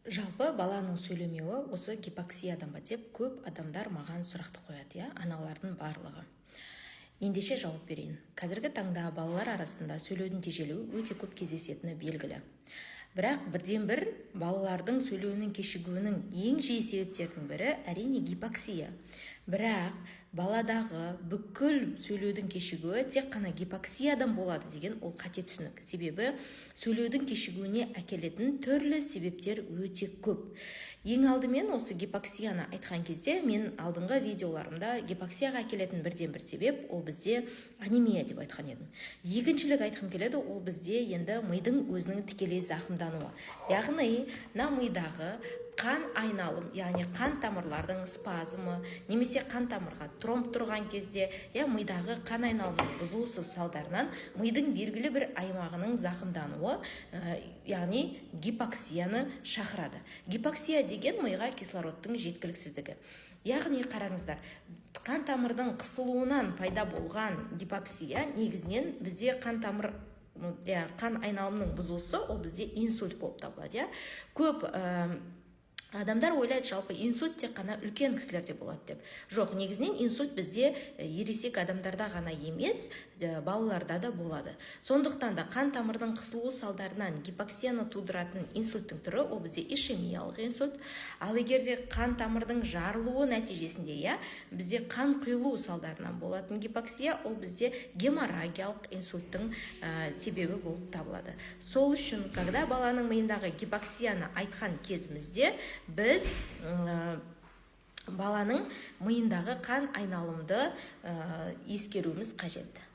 Жалпы баланың сөйлемеуі осы гипоксиядан ба деп көп адамдар маған сұрақты қояды, аналардың барлығы. Ендеше жауап берейін. Қазіргі таңда балалар арасында сөйлеудің тежелуі өте көп кездесетіні белгілі. Бірақ бірден бір балалардың сөйлеуінің кешігуінің ең жиі себептердің бірі әрине гипоксия. Бірақ баладағы бүкіл сөйлеудің кешігуі тек қана гипоксиядан болады деген ол қате түсінік. Себебі сөйлеудің кешігуіне әкелетін түрлі себептер өте көп. Ең алдымен осы гипоксияны айтқан кезде мен алдыңғы видеоларымда гипоксияға әкелетін бірден бір себеп ол бізде анемия деп айтқан едім. Екіншілік айтқым келеді, ол бізде енді мидың өзінің тікелей зақымдануы. Яғни мидағы қан айналым, яғни қан тамырлардың спазмы, немесе қан тамырға тромб тұрған кезде, мидағы қан айналымының бұзылысы салдарынан мидың белгілі бір аймағының зақымдануы, яғни гипоксияны шақырады. Гипоксия деген миға кислородтың жеткіліксіздігі. Яғни қараңыздар, қан тамырдың қысылуынан пайда болған гипоксия негізінен бізде қан айналымының бұзылысы, ол бізде инсульт болып табылады. Көп адамдар ойлайды, жалпы инсульт тек қана үлкен кісілерде болады деп. Жоқ, негізінен инсульт бізде ересек адамдарда ғана емес, балаларда да болады. Сондықтан да қан тамырдың қысылуы салдарынан гипоксияны тудыратын инсульттің түрі ол бізде ишемиялық инсульт. Ал егерде қан тамырдың жарылуы нәтижесінде, бізде қан құйылу салдарынан болатын гипоксия, ол бізде геморрагиялық инсульттың себебі болып табылады. Сол үшін, когда баланың миындағы гипоксияны айтқан кезімізде, біз баланың миындағы қан айналымды ескеруіміз қажет.